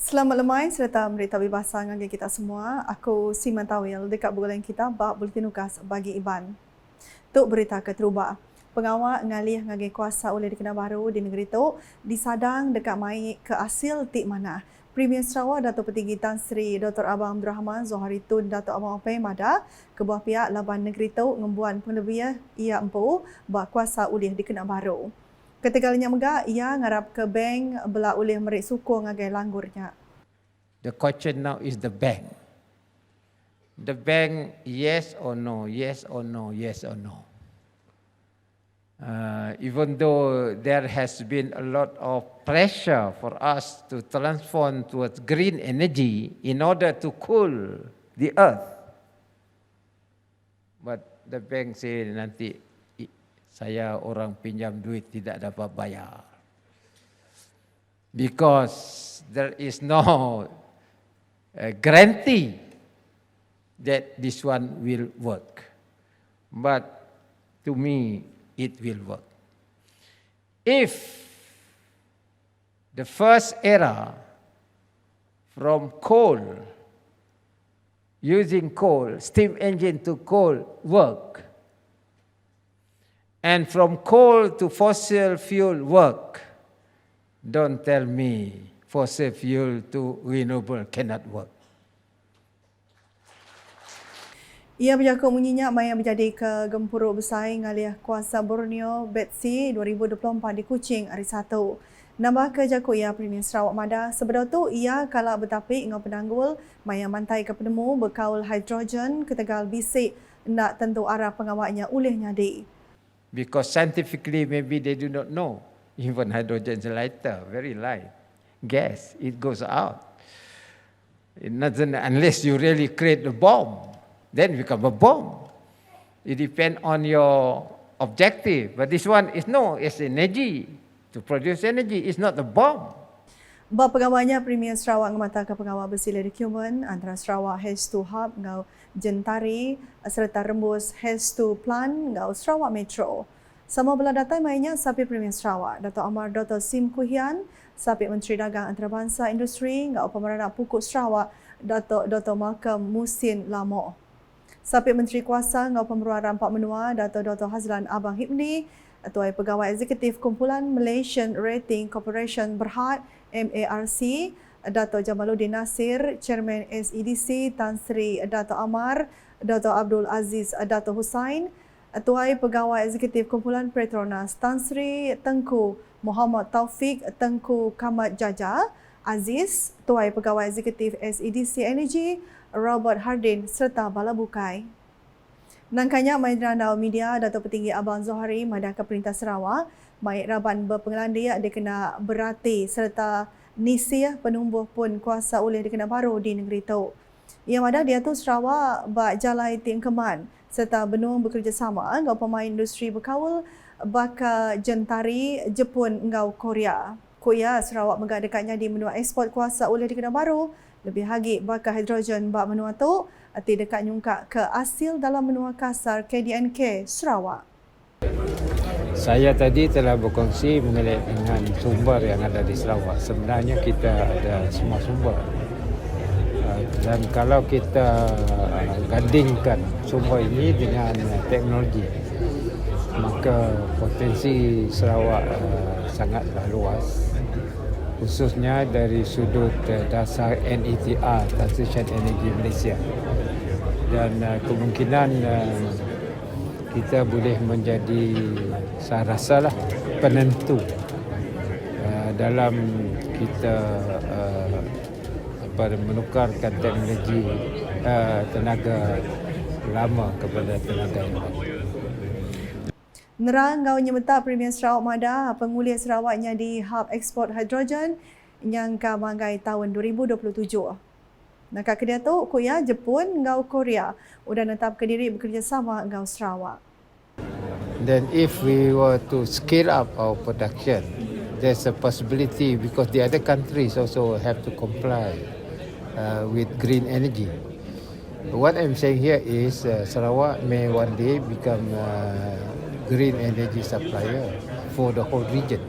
Selamat lemai serta berita bebas dengan kita semua. Aku Siman Tawil dekat bulan kita bab Bulletin Ukas bagi Iban. Tuk berita keterubah. Pengawal ngalih ngagi kuasa oleh di Kinabalu di negeri Tok disadang dekat mai ke asil tik mana. Premier Sarawak Datuk Petinggi Tan Sri Dr. Abang Abdul Rahman Zohari Tun Datuk Abang Opai Mada kebuah pihak Laban Negeri Tok ngembuan penglebih ia empu bak kuasa oleh di Kinabalu. Ketiganya megak, ia ngarap ke bank belak oleh merik suku ngagai langgurnya. The question now is the bank. The bank, yes or no, yes or no, yes or no. Even though there has been a lot of pressure for us to transform towards green energy in order to cool the earth, but the bank say nanti saya orang pinjam duit tidak dapat bayar because there is no guarantee that this one will work. But to me, it will work. If the first era from coal, using coal, steam engine to coal work, and from coal to fossil fuel work, don't tell me fossil fuel to renewable cannot work. Ia berjangka menginyak mai yang menjadi kegempuruk bersaing alih kuasa Borneo Betsy 2024 di Kuching hari Sabtu. Nambah ke jakut ia Premier Sarawak Mada. Sebelum tu ia kalak bertapik dengan penanggul mai yang mantai ke penemu berkaul hidrogen ke Tegal bisik nak tentu arah pengawaknya oleh nyadi. Because scientifically maybe they do not know. Even hydrogen is lighter, very light. Gas, it goes out. It doesn't, unless you really create a bomb, then become a bomb. It depends on your objective. But this one is no, it's energy. To produce energy, it's not a bomb. Bab pengawalnya Premier Sarawak mengatakan pengawal bersila dokumen antara Sarawak H2 Hub ngau Jentari serta rembus H2 Plan ngau Sarawak Metro. Sama belah datang mainnya Sapi Premier Sarawak, Dato' Amar Dr. Sim Kuhian, Sapi Menteri Dagang Antarabangsa Industri ngau Pemerintah Pukuk Sarawak, Dr. Malcolm Musin Lamo. Sapi Menteri Kuasa ngau Pemberuan Rampak Menua, Dr. Hazlan Abang Hibni, Tuai Pegawai Eksekutif Kumpulan Malaysian Rating Corporation Berhad MARC, Dato' Jamaluddin Nasir, Chairman SEDC Tan Sri Dato' Amar, Dr. Abdul Aziz Dato' Hussain, Tuai Pegawai Eksekutif Kumpulan Petronas Tan Sri Tengku Muhammad Taufik Tengku Kamat Jaja Aziz, Tuai Pegawai Eksekutif SEDC Energy Robert Hardin serta Bala Bukai. Nangkanya Mahendra Nau Media Datuk Petinggi Abang Zohari Madah ke Perintah Sarawak, Mai Raban berpengelandia dikena berati serta nisih penumbuh pun kuasa oleh dikena baru di negeri Tok. Yang ada dia tu Sarawak bak jalai tingkeman serta benung bekerjasama ngau pemain industri berkawal baka Jentari Jepun ngau Korea. Korea Sarawak megak dekatnya di menua ekspor kuasa oleh dikena baru lebih hagi baka hidrogen bak menua Tok ati dekat nyungkak ke asil dalam menua kasar KDNK Sarawak. Saya tadi telah berkongsi mengenai dengan sumber yang ada di Sarawak. Sebenarnya kita ada semua sumber. Dan kalau kita gandingkan sumber ini dengan teknologi, maka potensi Sarawak sangatlah luas. Khususnya dari sudut dasar NETR, Transition Energy Malaysia. Dan kemungkinan kita boleh menjadi, saya rasalah, penentu dalam kita menukarkan teknologi tenaga lama kepada tenaga yang baru. Nerang ngau nyemeta Premier Sarawak Mada penguliah Sarawaknya di hub ekspor hidrogen yang ka manggai tahun 2027. Nakak kedia tu kuya Jepun ngau Korea udah netap ke diri bekerjasama ngau Sarawak. Then if we were to scale up our production, there's a possibility because the other countries also have to comply with green energy. What I'm saying here is Sarawak may one day become green energy supplier for the whole region,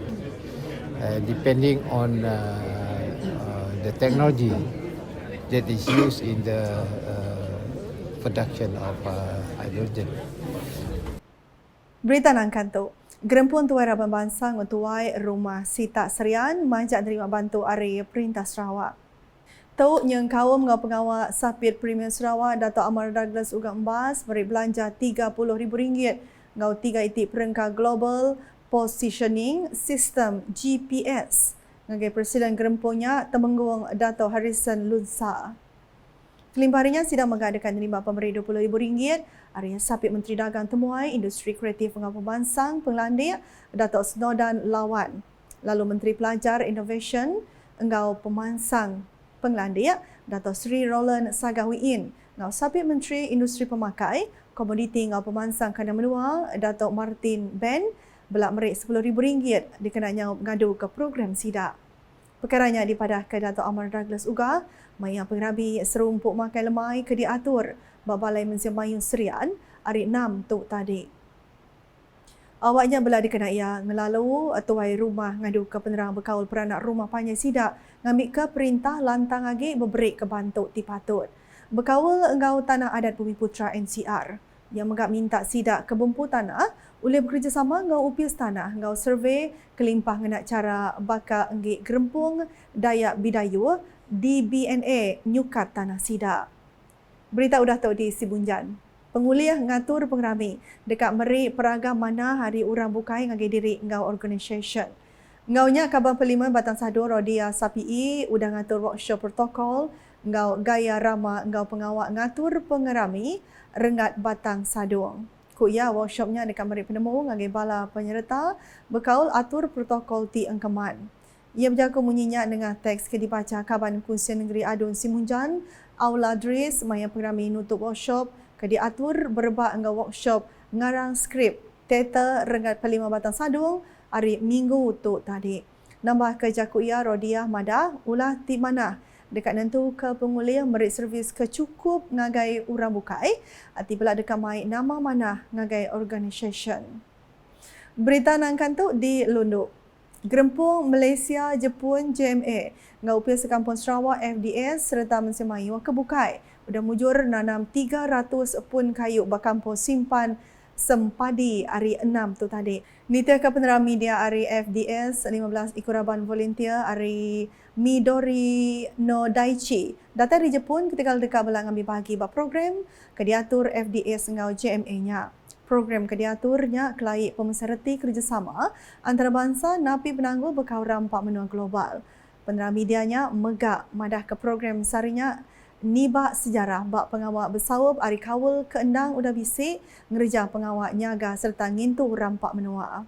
depending on the technology that is used in the production of hydrogen. Berita nang kanto. Gerempun Tuai Rabang Bansang Tuai Rumah Sita Serian manjak terima bantu area Perintah Sarawak. Tau yang kaum ngau pengawal Sapit Premier Sarawak Dato' Amar Douglas Uga Mbas beri belanja RM30,000 ngau 3 itik perengkah Global Positioning System GPS. Ngagai Presiden Gerempunya Temenggung Dato' Harrison Lunsa. Kelimpahannya sidang mengadakan terima pemberi RM20,000 area Sapit Menteri Dagang Temuai Industri Kreatif Pengapa Bansang Penglandia Dato' Snodan Lawan. Lalu Menteri Pelajar Innovation Engau Pemansang Penglandia Dato' Sri Roland Sagawiin. Engau Sapit Menteri Industri Pemakai Komoditi Engau Pemansang Kandang Menua Dato' Martin Ben belak merik RM10,000 dikenanya mengadu ke program sidak. Perkaranya dipadah ke Dato' Amar Douglas Uga, Maya Pengrabi serumpuk makan lemai ke diatur Balai Museum Mayung Serian hari 6 Tok tadi. Awaknya belah dikenaya ngelalu tuai rumah ngadu ke penerang berkaul peranak rumah panjang sidak ngambil ke perintah lantang agi beberik ke bantuk tipatut. Berkaul engau tanah adat Bumi Putra NCR yang menggak minta sidak ke bumpu tanah boleh bekerjasama ngau upis tanah ngau survey kelimpah ngenak cara baka enggik gerempung Dayak Bidayu DBNA nyukat tanah sidak. Berita udah tahu di Sibunjan. Penguliah ngatur pengerami dekat meri peragam mana hari urang bukai ngagai diri ngau organisation. Ngaunya Kaban Pelima Batang Sadur Rodia Sapi udah ngatur workshop protokol ngau gaya rama ngau pengawak ngatur pengerami rengat Batang Sadung. Kuya workshopnya dekat meri penemu ngagai bala penyerta berkaul atur protokol ti engkeman. Ia berjaga munyinya dengan teks ke dibaca Kaban Kunsian Negeri Adun Simunjan Aula Dris maya pengerami nutup workshop ke diatur berbak engau workshop ngarang skrip teater rengat Pelima Batang Sadung hari Minggu tu tadi. Nambah ke Jakuya Rodiah Madah ulah ti mana dekat nentu ke penguliah merik servis kecukup ngagai urang bukai ati pula dekat mai nama mana ngagai organisation. Berita nang kantu di Lunduk. Gerempung Malaysia Jepun JMA ngau upis Sekampung Sarawak FDS serta Mensemai kebukai udah mujur nanam 300 pun kayu bakampung simpan sempadi hari 6 tu tadi. Nita ke penerang media hari FDS 15 ikuraban volunteer hari Midori no Daichi. Data dari Jepun ketika dekat belang ambil bahagi bab program kediatur FDS ngau JMA-nya. Program kediaturnya kelai pemeserti kerjasama antarabangsa napi penangguh berkau rampak menua global. Penerang medianya megak madah ke program sarinya Nibak Sejarah bak pengawak bersawab hari kawal keendang udah bisik ngerja pengawak nyaga serta ngintu rampak menua.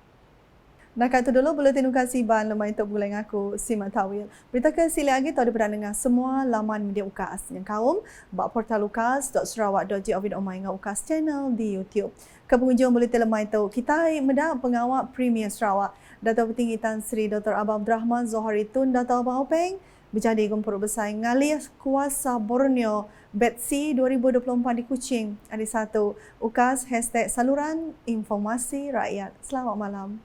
Nah, kata dulu buletin ukasi ban lemai untuk bulan aku Sima Tawil. Berita ke sili lagi tahu diperang dengan semua laman media UKAS yang kaum bak portal ukas.sarawak.gov.my dengan UKAS channel di YouTube. Ke pengunjung buletin lemai tu kita medak pengawak Premier Sarawak Dato' Petinggi Tan Sri Dr. Abang Abdul Rahman Zohari Tun Dato' Abang Openg berjadi gumpur bersaing ngalih kuasa Borneo Betsy 2024 di Kuching. Ada satu UKAS #saluran informasi rakyat. Selamat malam.